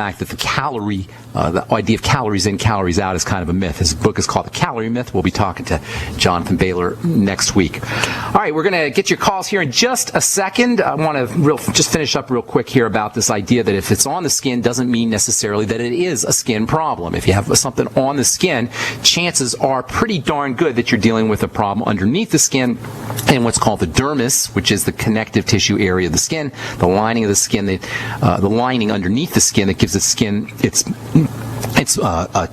fact that the idea of calories in, calories out is kind of a myth. His book is called The Calorie Myth. We'll be talking to Jonathan Baylor next week. All right, we're going to get your calls here in just a second. I want to just finish up real quick here about this idea that if it's on the skin doesn't mean necessarily that it is a skin problem. If you have something on the skin, chances are pretty darn good that you're dealing with a problem underneath the skin in what's called the dermis, which is the connective tissue area of the skin, the lining of the skin, the lining underneath the skin that gives the skin its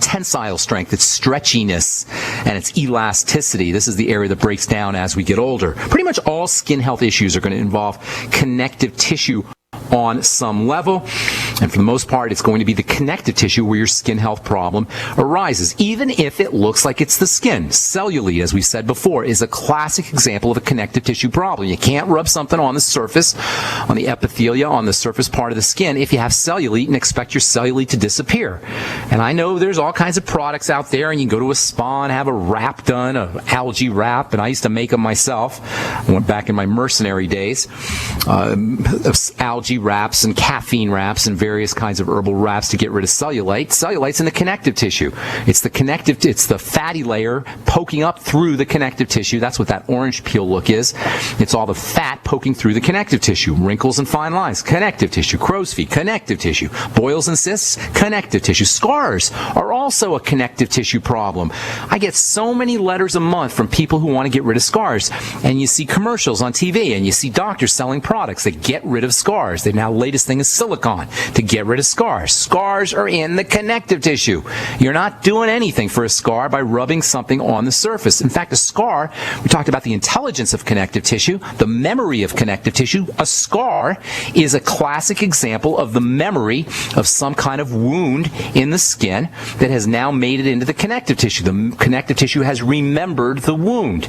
tensile strength, its stretchiness, and its elasticity. This is the area that breaks down as we get older. Pretty much all skin health issues are going to involve connective tissue on some level, and for the most part it's going to be the connective tissue where your skin health problem arises, even if it looks like it's the skin. Cellulite, as we said before, is a classic example of a connective tissue problem. You can't rub something on the surface, on the epithelia, on the surface part of the skin if you have cellulite and expect your cellulite to disappear. And I know there's all kinds of products out there, and you can go to a spa and have a wrap done, an algae wrap, and I used to make them myself. I went back in my mercenary days. Algae wraps and caffeine wraps and various kinds of herbal wraps to get rid of cellulite. Cellulite's in the connective tissue. It's the fatty layer poking up through the connective tissue. That's what that orange peel look is. It's all the fat poking through the connective tissue. Wrinkles and fine lines, connective tissue. Crow's feet, connective tissue. Boils and cysts, connective tissue. Scars are also a connective tissue problem. I get so many letters a month from people who want to get rid of scars, and you see commercials on TV, and you see doctors selling products that get rid of scars. The now latest thing is silicone to get rid of scars. Scars are in the connective tissue. You're not doing anything for a scar by rubbing something on the surface. In fact, a scar, we talked about the intelligence of connective tissue, the memory of connective tissue. A scar is a classic example of the memory of some kind of wound in the skin that has now made it into the connective tissue. The connective tissue has remembered the wound.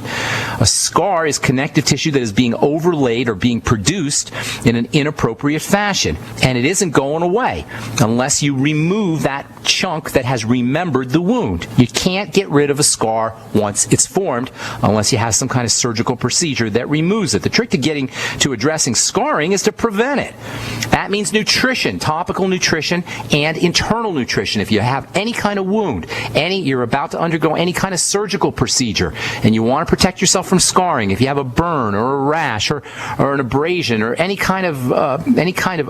A scar is connective tissue that is being overlaid or being produced in an inappropriate fashion, and it isn't going away unless you remove that chunk that has remembered the wound. You can't get rid of a scar once it's formed unless you have some kind of surgical procedure that removes it. The trick to addressing scarring is to prevent it. That means nutrition, topical nutrition and internal nutrition. If you have any kind of wound, you're about to undergo any kind of surgical procedure, and you want to protect yourself from scarring, if you have a burn or a rash or an abrasion or any kind of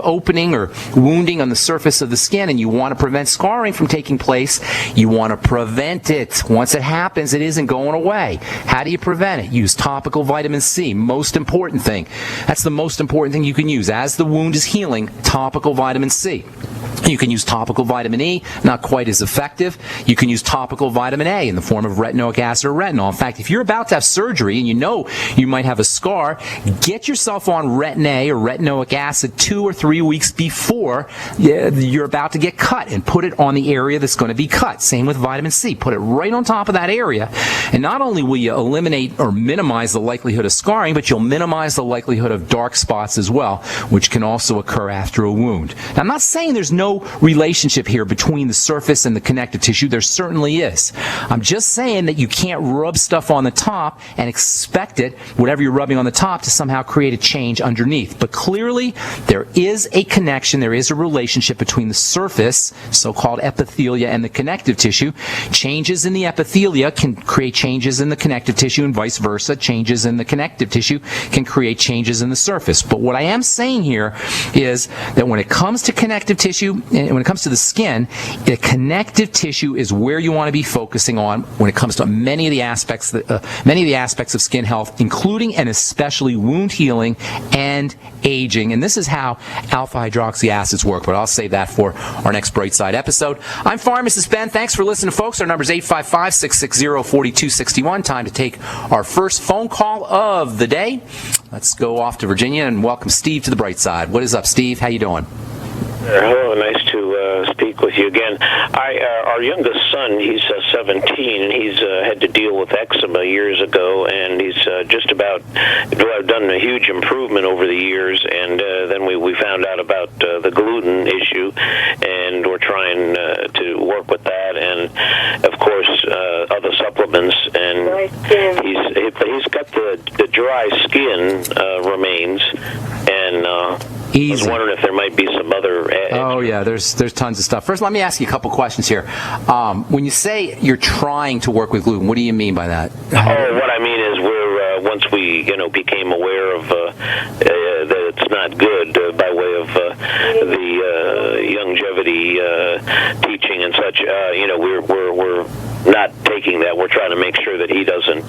opening or wounding on the surface of the skin, and you want to prevent scarring from taking place, you want to prevent it. Once it happens, it isn't going away. How do you prevent it? Use topical vitamin C. Most important thing. That's the most important thing you can use. As the wound is healing, topical vitamin C. You can use topical vitamin E, not quite as effective. You can use topical vitamin A in the form of retinoic acid or retinol. In fact, if you're about to have surgery and you know you might have a scar, get yourself on Retin-A or retinoic acid 2 or 3 weeks before you're about to get cut, and put it on the area that's going to be cut. Same with vitamin C. Put it right on top of that area, and not only will you eliminate or minimize the likelihood of scarring, but you'll minimize the likelihood of dark spots as well, which can also occur after a wound. Now, I'm not saying there's no relationship here between the surface and the connective tissue. There certainly is. I'm just saying that you can't rub stuff on the top and expect it, whatever you're rubbing on the top, to somehow create a change underneath. But clearly, there is a connection, there is a relationship between the surface, so-called epithelia, and the connective tissue. Changes in the epithelia can create changes in the connective tissue, and vice versa. Changes in the connective tissue can create changes in the surface. But what I am saying here is that when it comes to connective tissue, and when it comes to the skin, the connective tissue is where you want to be focusing on when it comes to many of the aspects of skin health, including and especially wound healing and aging. And this is how alpha hydroxy acids work, but I'll save that for our next Bright Side episode. I'm Pharmacist Ben. Thanks for listening, folks. Our number is 855-660-4261. Time to take our first phone call of the day. Let's go off to Virginia and welcome Steve to the Bright Side. What is up, Steve? How you doing? Hello, nice to speak with you again. Our youngest son, he's 17, and he's had to deal with eczema years ago, and he's just about done a huge improvement over the years, and then we found out about the gluten issue, and we're trying to work with that, and of course other supplements, and he's got the dry skin remains, and I was wondering if there might be some other Oh, yeah, there's tons of stuff. First, let me ask you a couple questions here. When you say you're trying to work with gluten, what do you mean by that? Oh, what I mean is once we, became aware of that it's not good by way of the longevity teaching and such, we're not taking that. We're trying to make sure that he doesn't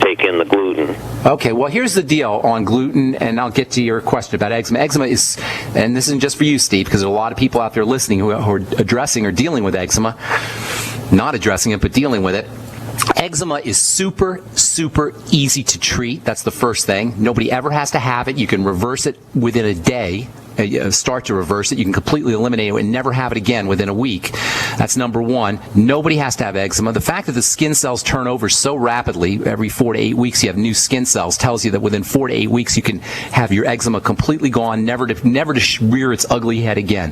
take in the gluten. Okay, well, here's the deal on gluten, and I'll get to your question about eczema. Eczema is, and this isn't just for you, Steve, because there are a lot of people out there listening who are addressing or dealing with eczema, not addressing it, but dealing with it. Eczema is super, super easy to treat. That's the first thing. Nobody ever has to have it. You can reverse it within a day. Start to reverse it. You can completely eliminate it and never have it again within a week. That's number one. Nobody has to have eczema. The fact that the skin cells turn over so rapidly, every 4 to 8 weeks you have new skin cells, tells you that within 4 to 8 weeks you can have your eczema completely gone, never to rear its ugly head again.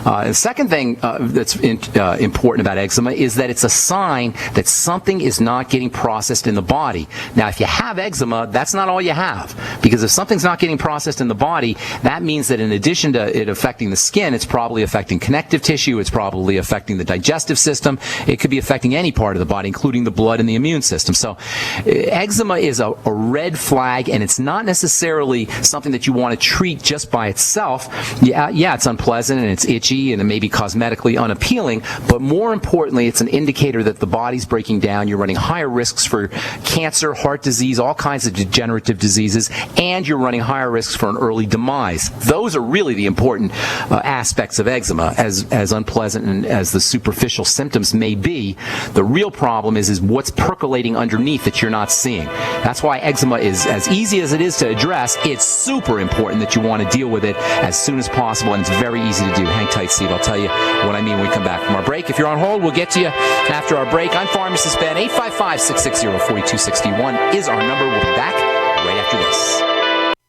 The second thing that's important about eczema is that it's a sign that something is not getting processed in the body. Now, if you have eczema, that's not all you have, because if something's not getting processed in the body, that means that in addition to it affecting the skin, it's probably affecting connective tissue, it's probably affecting the digestive system, it could be affecting any part of the body, including the blood and the immune system. So eczema is a red flag, and it's not necessarily something that you want to treat just by itself. Yeah, it's unpleasant and it's itchy and it may be cosmetically unappealing, but more importantly, it's an indicator that the body's breaking down. You're running higher risks for cancer, heart disease, all kinds of degenerative diseases, and you're running higher risks for an early demise. Those are really the important aspects of eczema, as unpleasant and as the superficial symptoms may be. The real problem is what's percolating underneath that you're not seeing. That's why eczema is, as easy as it is to address, it's super important that you want to deal with it as soon as possible, and it's very easy to do. Hang tight, Steve. I'll tell you what I mean when we come back from our break. If you're on hold, we'll get to you after our break. I'm Pharmacist Ben. 855-660-4261 is our number. We'll be back right after this.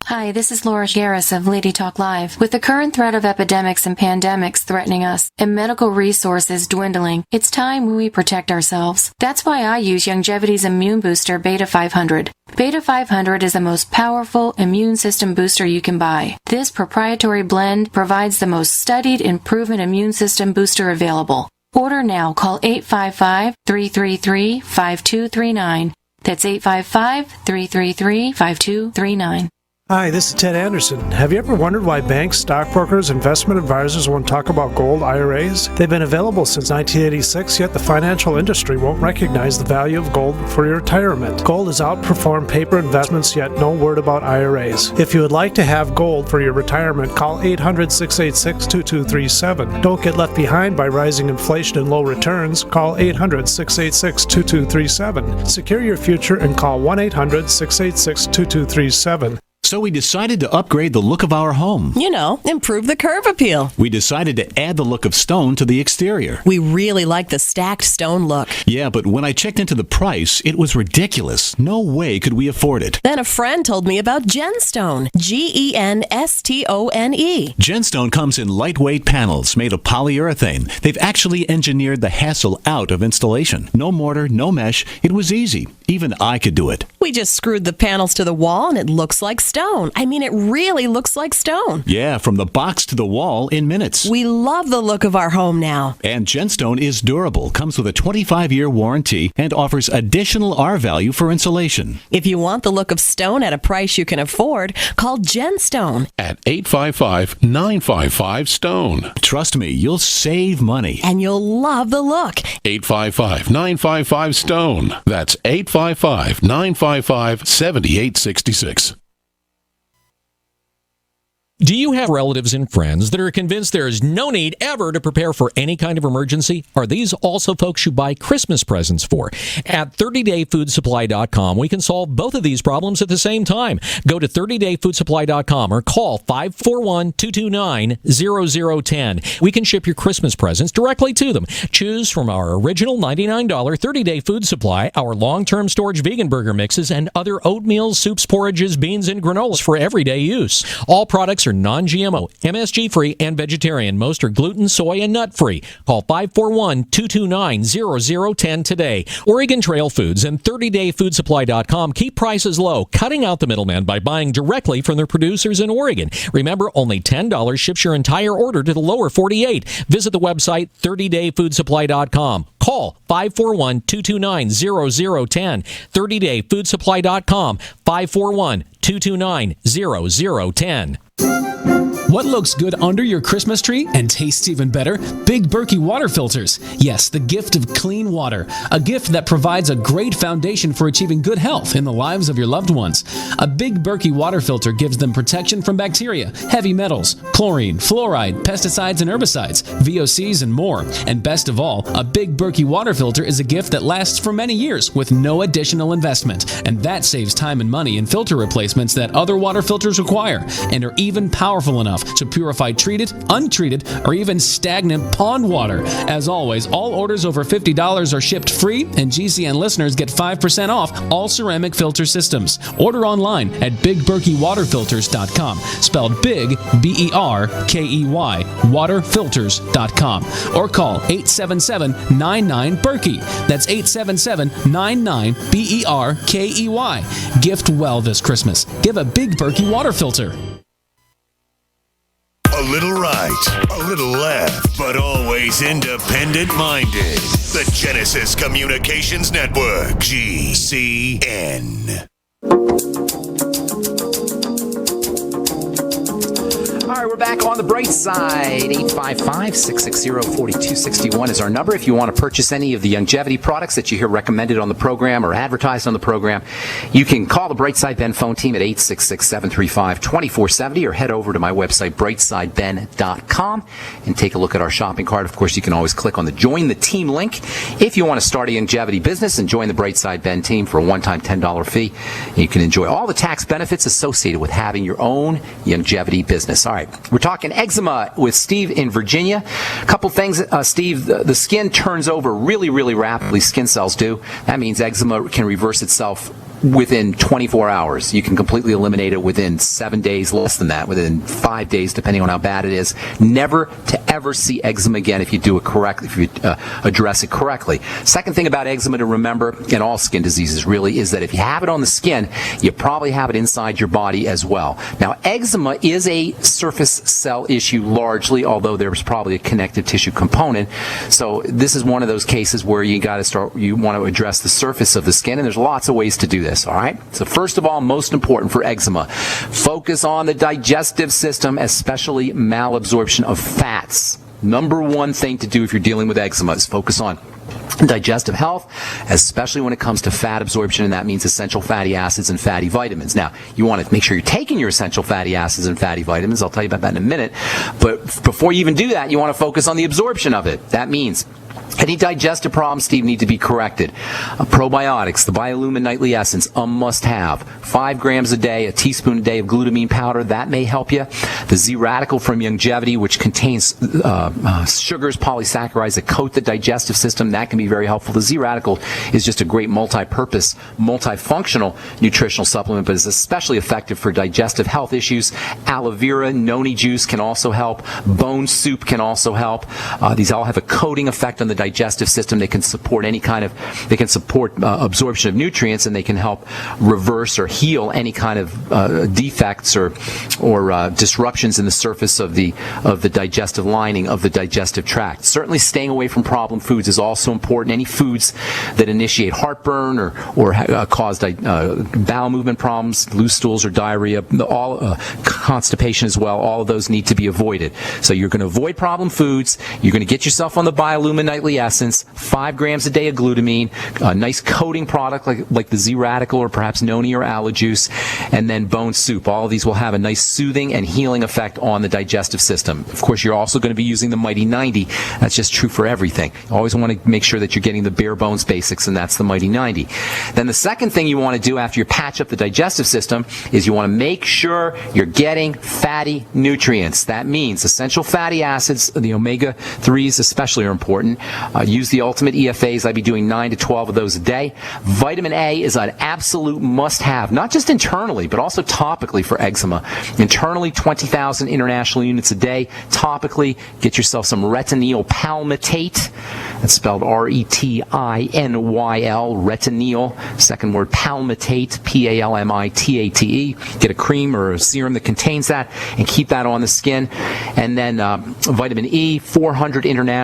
Hi, this is Laura Garris of Lady Talk Live. With the current threat of epidemics and pandemics threatening us and medical resources dwindling, it's time we protect ourselves. That's why I use Longevity's immune booster Beta 500. Beta 500 is the most powerful immune system booster you can buy. This proprietary blend provides the most studied improvement immune system booster available. Order now. Call 855-333-5239. That's 855-333-5239. Hi, this is Ted Anderson. Have you ever wondered why banks, stockbrokers, investment advisors won't talk about gold IRAs? They've been available since 1986, yet the financial industry won't recognize the value of gold for your retirement. Gold has outperformed paper investments, yet no word about IRAs. If you would like to have gold for your retirement, call 800-686-2237. Don't get left behind by rising inflation and low returns. Call 800-686-2237. Secure your future and call 1-800-686-2237. So we decided to upgrade the look of our home. You know, improve the curb appeal. We decided to add the look of stone to the exterior. We really like the stacked stone look. Yeah, but when I checked into the price, it was ridiculous. No way could we afford it. Then a friend told me about Genstone. Genstone. Genstone comes in lightweight panels made of polyurethane. They've actually engineered the hassle out of installation. No mortar, no mesh. It was easy. Even I could do it. We just screwed the panels to the wall and it looks like stone. I mean, it really looks like stone. Yeah, from the box to the wall in minutes. We love the look of our home now. And Genstone is durable, comes with a 25-year warranty, and offers additional R value for insulation. If you want the look of stone at a price you can afford, call Genstone at 855-955-STONE. Trust me, you'll save money. And you'll love the look. 855-955-STONE. That's 855-955-7866. Do you have relatives and friends that are convinced there is no need ever to prepare for any kind of emergency? Are these also folks you buy Christmas presents for? At 30dayfoodsupply.com, we can solve both of these problems at the same time. Go to 30dayfoodsupply.com or call 541-229-0010. We can ship your Christmas presents directly to them. Choose from our original $99 30-day food supply, our long-term storage vegan burger mixes, and other oatmeal, soups, porridges, beans, and granolas for everyday use. All products are are non-GMO, MSG-free, and vegetarian. Most are gluten, soy, and nut-free. Call 541-229-0010 today. Oregon Trail Foods and 30dayfoodsupply.com keep prices low, cutting out the middleman by buying directly from their producers in Oregon. Remember, only $10 ships your entire order to the lower 48. Visit the website 30dayfoodsupply.com. Call 541-229-0010. 30dayfoodsupply.com. 541-229-0010. What looks good under your Christmas tree and tastes even better? Big Berkey water filters. Yes, the gift of clean water. A gift that provides a great foundation for achieving good health in the lives of your loved ones. A Big Berkey water filter gives them protection from bacteria, heavy metals, chlorine, fluoride, pesticides and herbicides, VOCs, and more. And best of all, a Big Berkey water filter is a gift that lasts for many years with no additional investment. And that saves time and money in filter replacements that other water filters require, and are even powerful enough to purify treated, untreated, or even stagnant pond water. As always, all orders over $50 are shipped free, and GCN listeners get 5% off all ceramic filter systems. Order online at BigBerkeyWaterFilters.com, spelled Big, Berkey, waterfilters.com, or call 877-99-BERKEY. That's 877-99-BERKEY. Gift well this Christmas. Give a Big Berkey water filter. A little right, a little left, but always independent-minded. The Genesis Communications Network, GCN. All right, we're back on the bright side. 855-660-4261 is our number. If you want to purchase any of the longevity products that you hear recommended on the program or advertised on the program, you can call the Brightside Ben phone team at 866-735-2470 or head over to my website, brightsideben.com, and take a look at our shopping cart. Of course, you can always click on the Join the Team link if you want to start a longevity business and join the Brightside Ben team for a one-time $10 fee. You can enjoy all the tax benefits associated with having your own longevity business. All right. We're talking eczema with Steve in Virginia. A couple things, Steve. The skin turns over really, really rapidly. Skin cells do. That means eczema can reverse itself within 24 hours. You can completely eliminate it within 7 days, less than that, within 5 days, depending on how bad it is. Never to ever see eczema again if you do it correctly, if you address it correctly. Second thing about eczema to remember, in all skin diseases really, is that if you have it on the skin, you probably have it inside your body as well. Now, eczema is a surface cell issue largely, although there's probably a connective tissue component. So this is one of those cases where you want to address the surface of the skin, and there's lots of ways to do this. All right. So first of all, most important for eczema, focus on the digestive system, especially malabsorption of fats. Number one thing to do if you're dealing with eczema is focus on digestive health, especially when it comes to fat absorption, and that means essential fatty acids and fatty vitamins. Now, you want to make sure you're taking your essential fatty acids and fatty vitamins. I'll tell you about that in a minute. But before you even do that, you want to focus on the absorption of it. That means any digestive problems, Steve, need to be corrected. Probiotics, the Biolumin Nightly Essence, a must-have. 5 grams a day, a teaspoon a day of glutamine powder, that may help you. The Z-Radical from Longevity, which contains sugars, polysaccharides that coat the digestive system, that can be very helpful. The Z-Radical is just a great multi-purpose, multifunctional nutritional supplement, but is especially effective for digestive health issues. Aloe vera, noni juice can also help. Bone soup can also help. These all have a coating effect on the digestive system. They can support absorption of nutrients, and they can help reverse or heal any kind of defects or disruptions in the surface of the digestive lining of the digestive tract. Certainly staying away from problem foods is also important. Any foods that initiate heartburn or cause bowel movement problems, loose stools or diarrhea, constipation as well, all of those need to be avoided. So you're going to avoid problem foods. You're going to get yourself on the Biolumin Nightly Essence, 5 grams a day of glutamine, a nice coating product like the Z-Radical or perhaps noni or aloe juice, and then bone soup. All of these will have a nice soothing and healing effect on the digestive system. Of course, you're also going to be using the Mighty 90. That's just true for everything. You always want to make sure that you're getting the bare bones basics, and that's the Mighty 90. Then the second thing you want to do after you patch up the digestive system is you want to make sure you're getting fatty nutrients. That means essential fatty acids, the omega-3s especially are important, Use the Ultimate EFAs. I'd be doing 9 to 12 of those a day. Vitamin A is an absolute must-have, not just internally, but also topically for eczema. Internally, 20,000 international units a day. Topically, get yourself some retinol palmitate. That's spelled R-E-T-I-N-Y-L, retinol. Second word, palmitate, P-A-L-M-I-T-A-T-E. Get a cream or a serum that contains that and keep that on the skin. And then vitamin E, 400 international